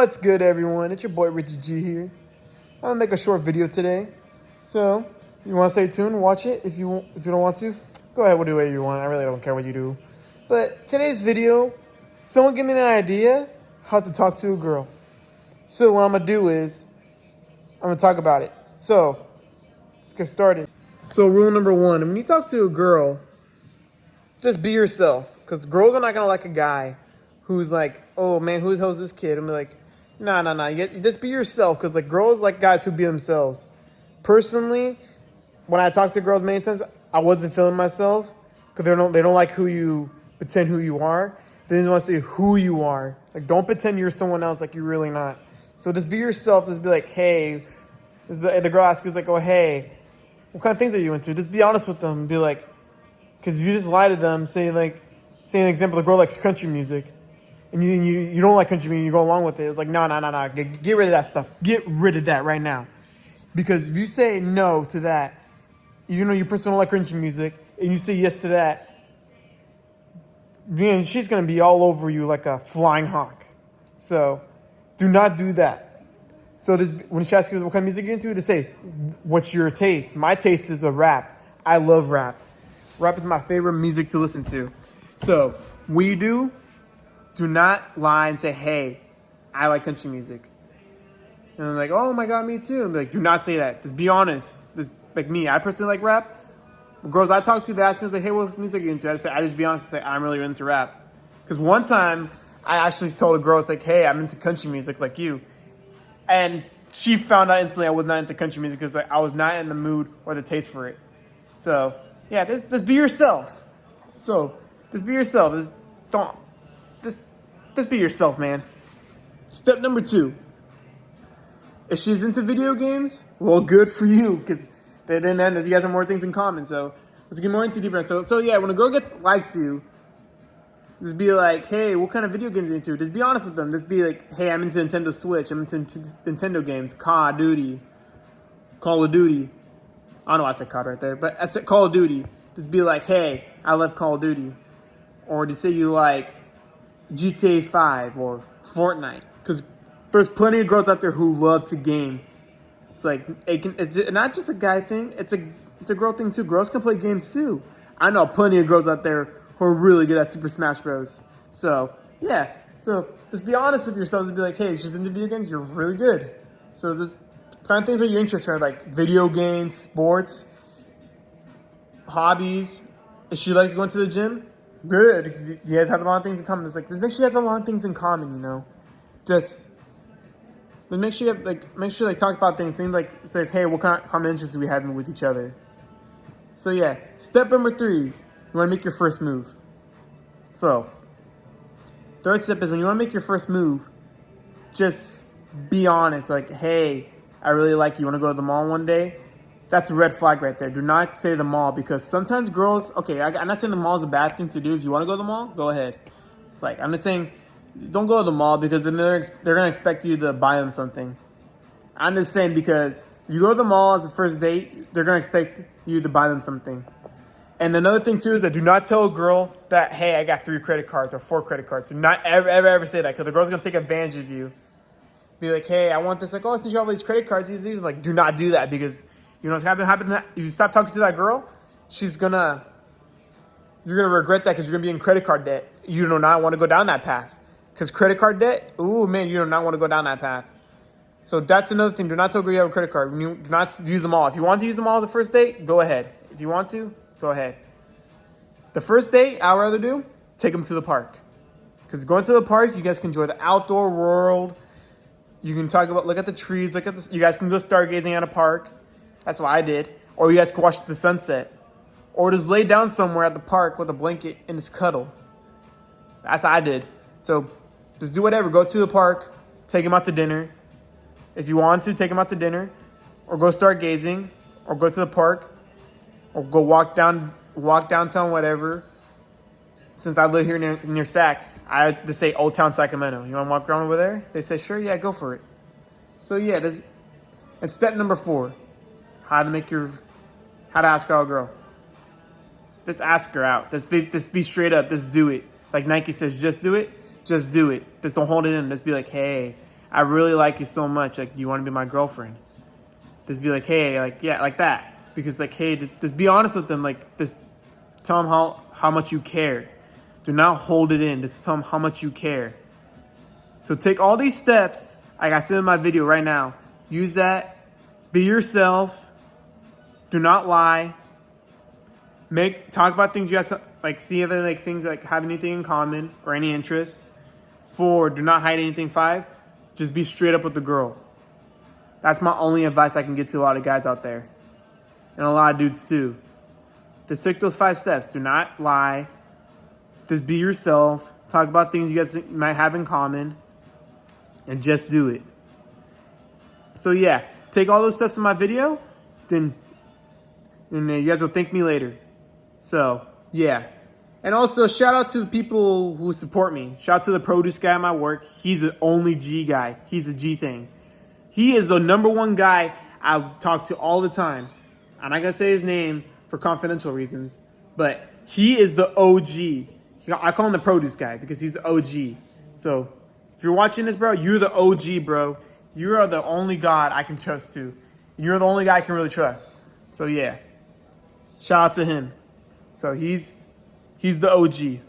What's good, everyone? It's your boy Richard G here. I'm gonna make a short video today, so you want to stay tuned, watch it. If you don't want to, go ahead, we'll do whatever you want. I really don't care what you do. But today's video, someone give me an idea how to talk to a girl. So what I'm gonna do is I'm gonna talk about it. So let's get started. So rule number one: when you talk to a girl, just be yourself, because girls are not gonna like a guy who's like, oh man, who the hell is this kid? I'm like, nah. You just be yourself, because like girls like guys who be themselves. Personally, when I talk to girls many times, I wasn't feeling myself, because they don't like who you pretend who you are. They just want to say who you are. Like, don't pretend you're someone else like you're really not. So just be yourself. Just be like, hey. The girl asks you, like, oh hey, what kind of things are you into? Just be honest with them. Be like, because if you just lie to them, say an example, the girl likes country music, and you don't like country music, you go along with it. It's like, no. Get rid of that stuff. Get rid of that right now. Because if you say no to that, you know your person don't like country music, and you say yes to that, man, she's going to be all over you like a flying hawk. So do not do that. So when she asks you what kind of music you're into, to say, what's your taste? My taste is a rap. I love rap. Rap is my favorite music to listen to. So do not lie and say, hey, I like country music. And I'm like, oh my God, me too. I'm like, do not say that. Just be honest. Just like me, I personally like rap. Girls I talk to, they ask me, like, hey, what music are you into? I just be honest and say, I'm really into rap. Because one time, I actually told a girl, it's like, hey, I'm into country music like you. And she found out instantly I was not into country music because I was not in the mood or the taste for it. So, yeah, just be yourself. So, just be yourself. Just be yourself, man. Step number 2. If she's into video games, well, good for you, because then you guys have more things in common. So let's get more into deeper. So yeah, when a girl likes you, just be like, hey, what kind of video games are you into? Just be honest with them. Just be like, hey, I'm into Nintendo Switch. I'm into Nintendo games. Call of Duty. I don't know why I said COD right there, but I said Call of Duty. Just be like, hey, I love Call of Duty. Or to say you like GTA 5 or Fortnite. Because there's plenty of girls out there who love to game. It's like, it's not just a guy thing. It's a girl thing too. Girls can play games too. I know plenty of girls out there who are really good at Super Smash Bros. So, yeah. So, just be honest with yourself and be like, hey, she's into video games. You're really good. So, just find things where you're interested in, like video games, sports, hobbies. If she likes going to the gym, good. Because you guys have a lot of things in common. It's like, just make sure you have a lot of things in common, you know. But make sure you talk about things. Say like, hey, what kind of common interests do we have with each other? So yeah, step number 3, you want to make your first move. So, third step is when you want to make your first move, just be honest. Like, hey, I really like you. Want to go to the mall one day? That's a red flag right there. Do not say the mall, because sometimes girls. Okay, I'm not saying the mall is a bad thing to do. If you want to go to the mall, go ahead. It's like, I'm just saying, don't go to the mall, because then they're going to expect you to buy them something. I'm just saying, because you go to the mall as a first date, they're going to expect you to buy them something. And another thing, too, is that do not tell a girl that, hey, I got 3 credit cards or 4 credit cards. Do not ever say that, because the girl's going to take advantage of you. Be like, hey, I want this. Like, oh, since you have all these credit cards, these like, do not do that, because, you know, what's happening. You stop talking to that girl, you're going to regret that, because you're going to be in credit card debt. You do not want to go down that path. Because credit card debt, ooh, man, you do not want to go down that path. So that's another thing. Do not tell a girl you have a credit card. Do not use them all. If you want to use them all the first date, go ahead. If you want to, go ahead. The first date, I'd rather do, take them to the park. Because going to the park, you guys can enjoy the outdoor world. You can look at the trees, you guys can go stargazing at a park. That's what I did. Or you guys can watch the sunset. Or just lay down somewhere at the park with a blanket and just cuddle. That's what I did. So just do whatever. Go to the park. Take them out to dinner. If you want to, take them out to dinner. Or go stargazing. Or go to the park. Or go walk downtown, whatever. Since I live here near Sac, I just say Old Town Sacramento. You want to walk around over there? They say, sure, yeah, go for it. So yeah, and step number 4. How to ask out a girl. Just ask her out. Just be straight up. Just do it. Like Nike says, just do it. Just do it. Just don't hold it in. Just be like, hey, I really like you so much. Like, you want to be my girlfriend? Just be like, hey, like, yeah, like that. Because, like, hey, just be honest with them. Like, just tell them how much you care. Do not hold it in. Just tell them how much you care. So take all these steps, like I said in my video right now. Use that. Be yourself. Do not lie. Talk about things you guys like. See if they like things like have anything in common or any interests. 4, do not hide anything. 5, just be straight up with the girl. That's my only advice I can get to a lot of guys out there, and a lot of dudes too. Just stick those 5 steps. Do not lie. Just be yourself. Talk about things you guys might have in common, and just do it. So yeah, take all those steps in my video, then you guys will thank me later. So yeah. And also, shout out to the people who support me. Shout out to the produce guy at my work. He's the only G guy. He's a G thing. He is the #1 guy I talk to all the time. I'm not going to say his name for confidential reasons, but he is the OG. I call him the produce guy because he's the OG. So if you're watching this, bro, you're the OG, bro. You are the only God I can trust to. You're the only guy I can really trust. So yeah, shout out to him. So he's the OG.